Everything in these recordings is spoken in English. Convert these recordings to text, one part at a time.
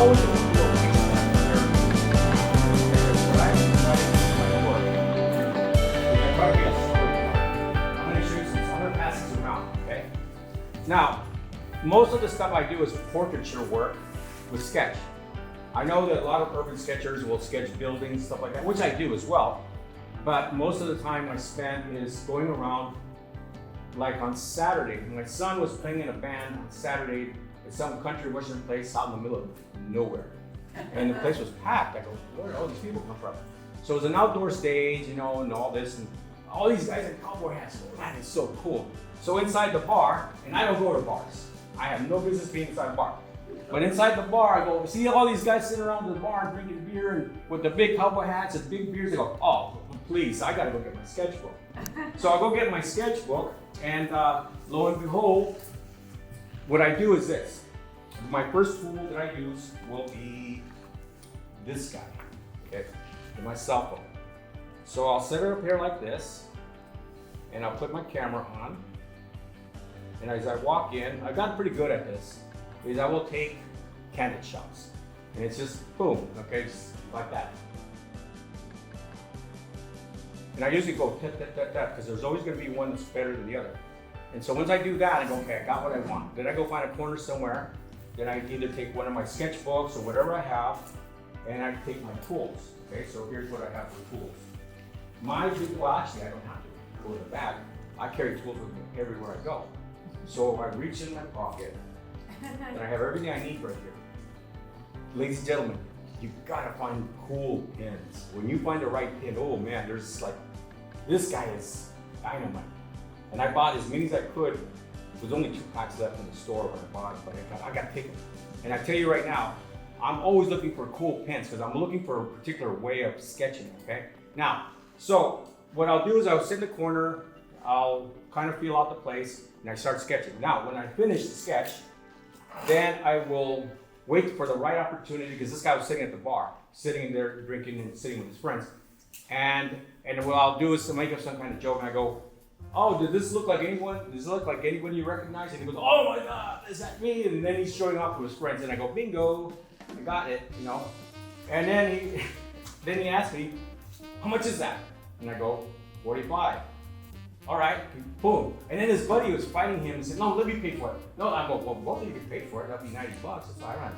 I'm always looking for locations that are here. I'm going to show you some. I'm going to pass this around. Okay. Now, most of the stuff I do is portraiture work with sketch. I know that a lot of urban sketchers will sketch buildings, stuff like that, which I do as well. But most of the time I spend is going around, like on Saturday. My son was playing in a band on Saturday at some country western place out in the middle of nowhere. And the place was packed. I go, where did all these people come from? So it was an outdoor stage, you know, and all this, and all these guys in cowboy hats. Oh, man, it's so cool. So inside the bar, and I don't go to bars. I have no business being inside a bar. But inside the bar, I go, see all these guys sitting around the bar drinking beer and with the big cowboy hats and big beers. They go, oh, please, I gotta go get my sketchbook. So I go get my sketchbook, and lo and behold, what I do is this. My first tool that I use will be this guy, okay, with my cell phone. So I'll set it up here like this, and I'll put my camera on. And as I walk in, I've gotten pretty good at this, is I will take candid shots. And it's just boom, okay, just like that. And I usually go tap, tap, tap, tap, because there's always gonna be one that's better than the other. And so once I do that, I go, okay, I got what I want. Then I go find a corner somewhere, then I either take one of my sketchbooks or whatever I have, and I take my tools, okay? So here's what I have for tools. Well, actually, I don't have to go to the bag. I carry tools with me everywhere I go. So I reach in my pocket, and I have everything I need right here. Ladies and gentlemen, you've got to find cool pins. When you find the right pin, oh man, there's like, this guy is dynamite. And I bought as many as I could. There was only 2 packs left in the store when I bought it, but I got to take them. And I tell you right now, I'm always looking for cool pins because I'm looking for a particular way of sketching, okay? Now, so what I'll do is I'll sit in the corner, I'll kind of feel out the place, and I start sketching. Now, when I finish the sketch, then I will wait for the right opportunity, because this guy was sitting at the bar, sitting there drinking and sitting with his friends. And what I'll do is to make up some kind of joke, and I go, oh, did this look like anyone? Does it look like anybody you recognize? And he goes, oh my God, is that me? And then he's showing off to his friends, and I go, bingo, I got it, you know. And then he asked me, how much is that? And I go, 45. All right, boom. And then his buddy was fighting him and said, no, let me pay for it. No, I go, well, both of you can pay for it. That'd be $90. That's all right.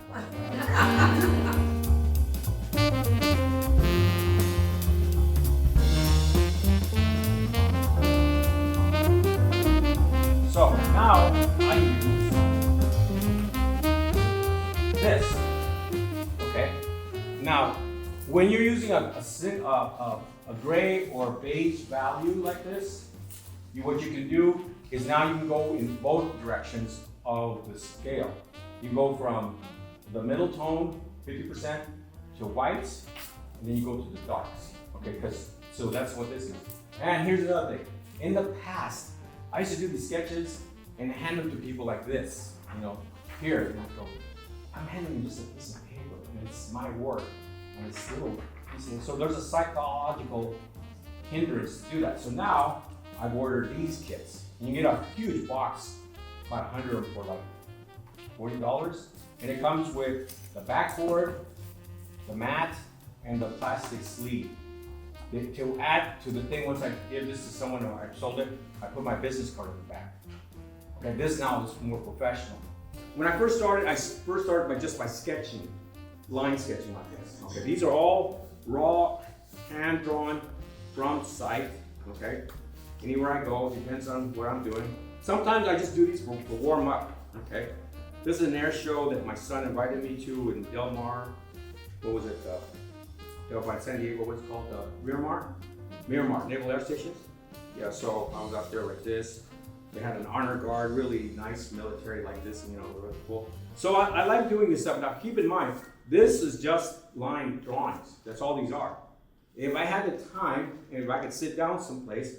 So now I use this. Okay. Now, when you're using a gray or beige value like this, what you can do is now you can go in both directions of the scale. You go from the middle tone, 50%, to whites, and then you go to the darks. Okay, so that's what this is. And here's another thing. In the past, I used to do these sketches and hand them to people like this. You know, here, and I go, I'm handing just a piece of paper, and it's my work, and it's little pieces. So there's a psychological hindrance to do that. So now I've ordered these kits. And you get a huge box, about 100 for like $40. And it comes with the backboard, the mat, and the plastic sleeve. To add to the thing, once I give this to someone or I sold it, I put my business card in the back. Okay, this now is more professional. When I first started by just by sketching, line sketching like this. Okay, these are all raw, hand-drawn from site, okay? Anywhere I go, depends on what I'm doing. Sometimes I just do these for warm up, okay? This is an air show that my son invited me to in Del Mar. What was it? By San Diego, what's it called? Miramar, Naval Air Station. Yeah, so I was out there like this. They had an honor guard, really nice military like this, you know, really cool. So I like doing this stuff. Now keep in mind, this is just line drawings. That's all these are. If I had the time, and if I could sit down someplace,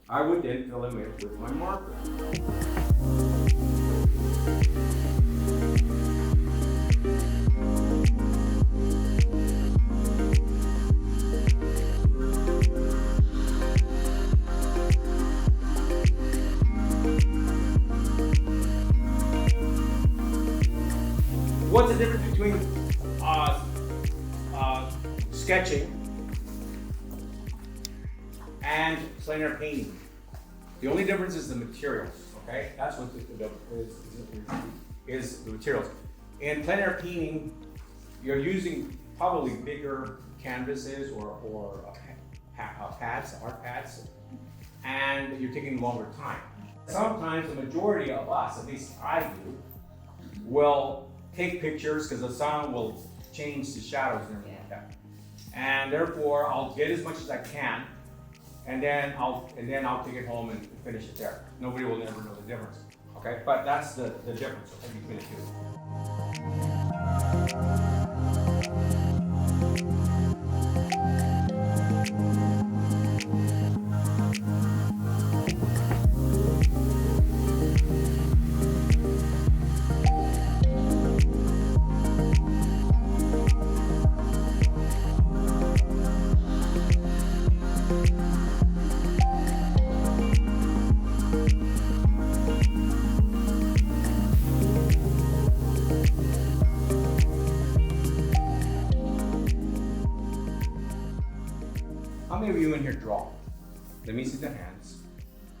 I would then fill them in with my marker. What's the difference between sketching and plein air painting. The only difference is the materials, okay? That's what is the materials. In plein air painting, you're using probably bigger canvases or pads, art pads, and you're taking longer time. Sometimes the majority of us, at least I do, will take pictures because the sun will change the shadows and everything like that. And therefore, I'll get as much as I can, and then I'll take it home and finish it there. Nobody will ever know the difference. Okay, but that's the difference between the two. How many of you in here draw? Let me see the hands.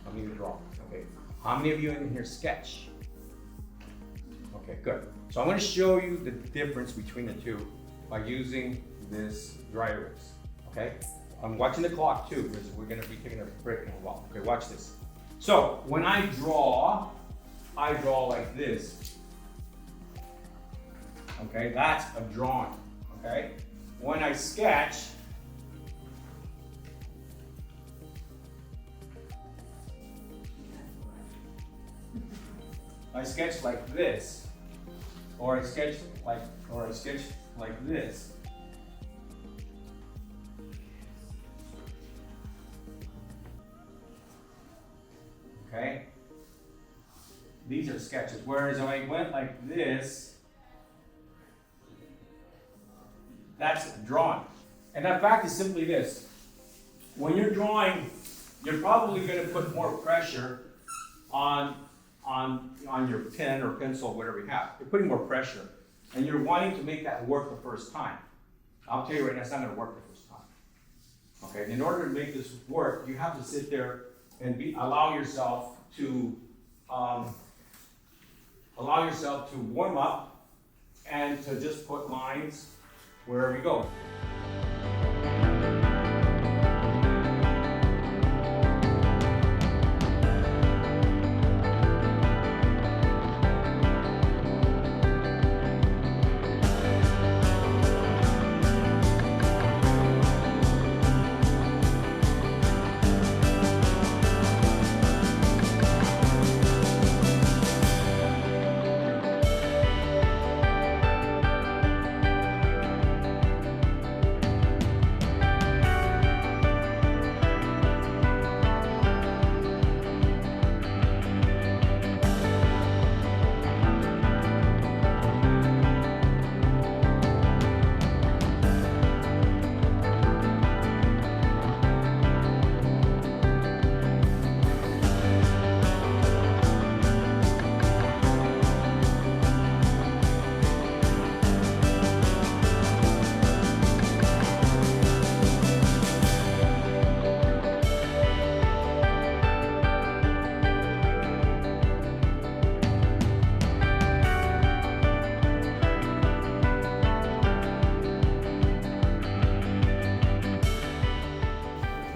How many of you draw? Okay. How many of you in here sketch? Okay, good. So I'm going to show you the difference between the two by using this dry erase. Okay? I'm watching the clock too because we're going to be taking a break in a while. Okay, watch this. So when I draw like this. Okay, that's a drawing. Okay? When I sketch, I sketch like this, or I sketch like this. Okay? These are sketches. Whereas if I went like this, that's drawing. And that fact is simply this. When you're drawing, you're probably going to put more pressure on your pen or pencil, whatever you have. You're putting more pressure, and you're wanting to make that work the first time. I'll tell you right now, it's not going to work the first time. Okay, and in order to make this work, you have to sit there and allow yourself to warm up and to just put lines wherever you go.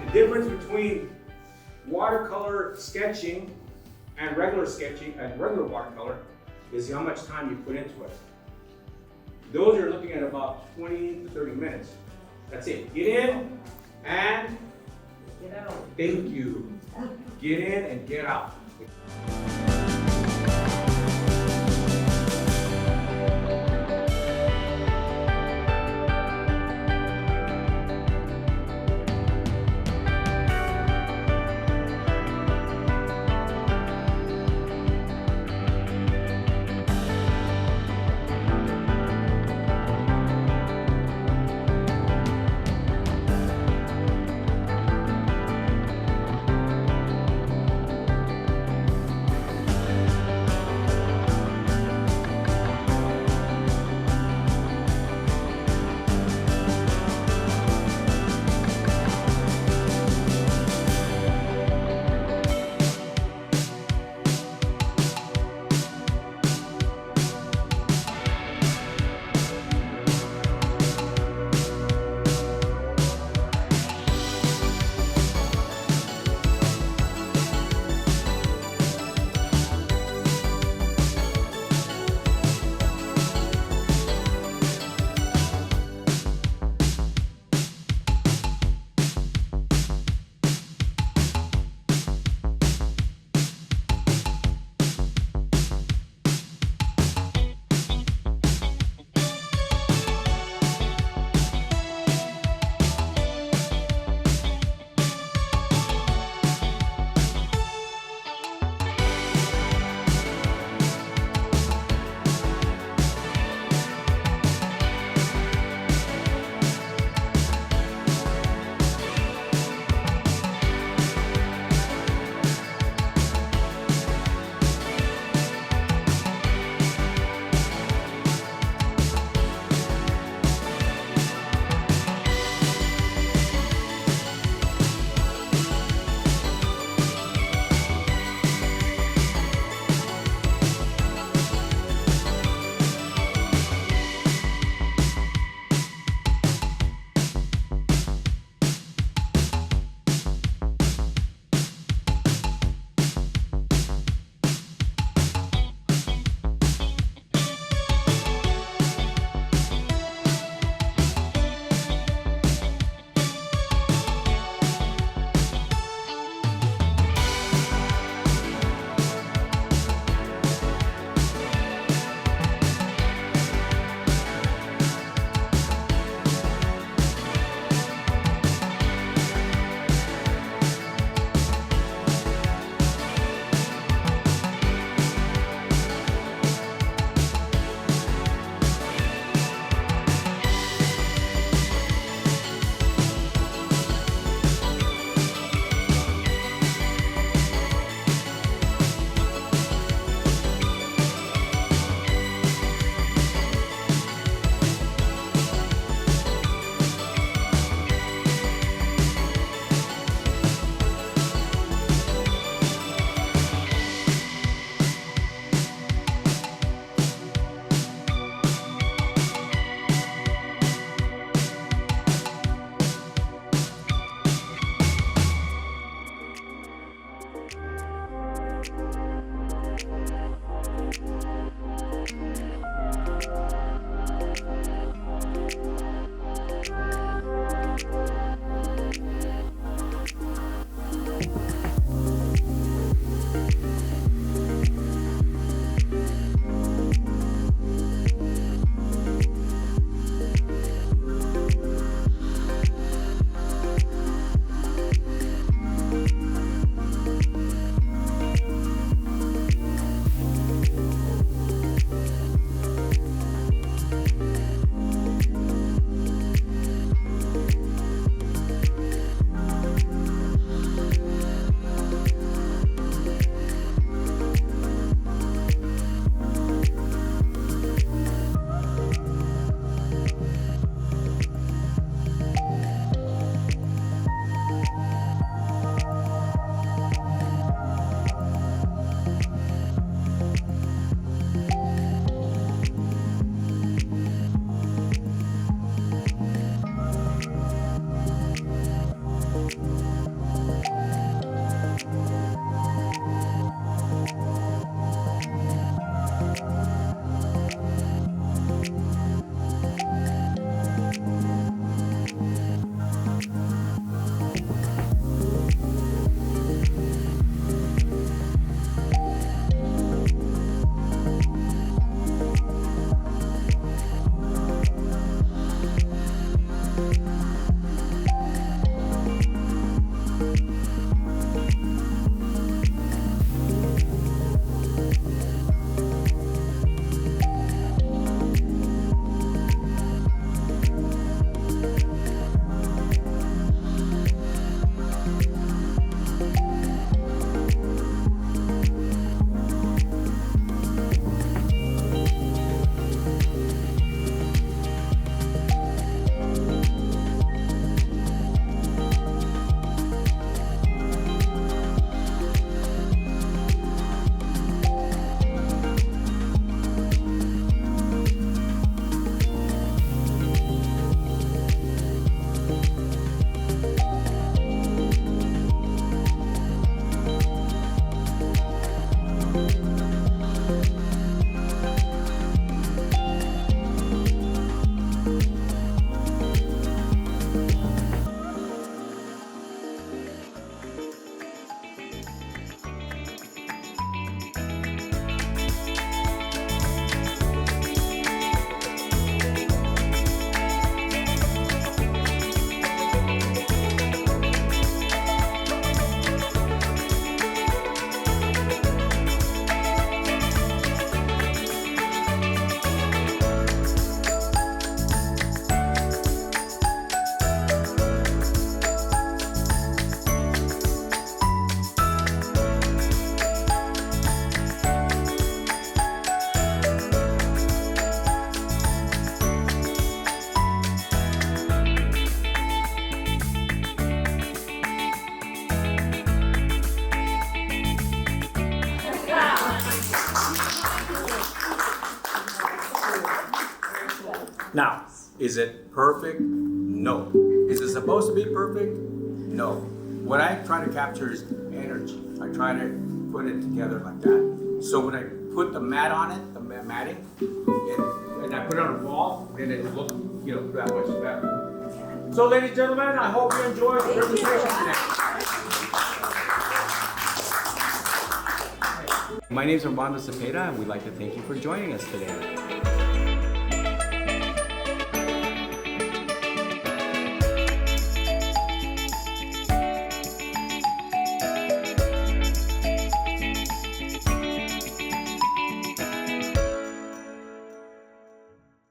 The difference between watercolor sketching and regular sketching and regular watercolor is how much time you put into it. Those are looking at about 20 to 30 minutes. That's it. Get in and get out. Thank you. Get in and get out. Now, is it perfect? No. Is it supposed to be perfect? No. What I try to capture is energy. I try to put it together like that. So when I put the mat on it, the matting, and I put it on a wall, then it looks, that much better. So ladies and gentlemen, I hope you enjoyed the presentation today. My name is Armando Cepeda, and we'd like to thank you for joining us today.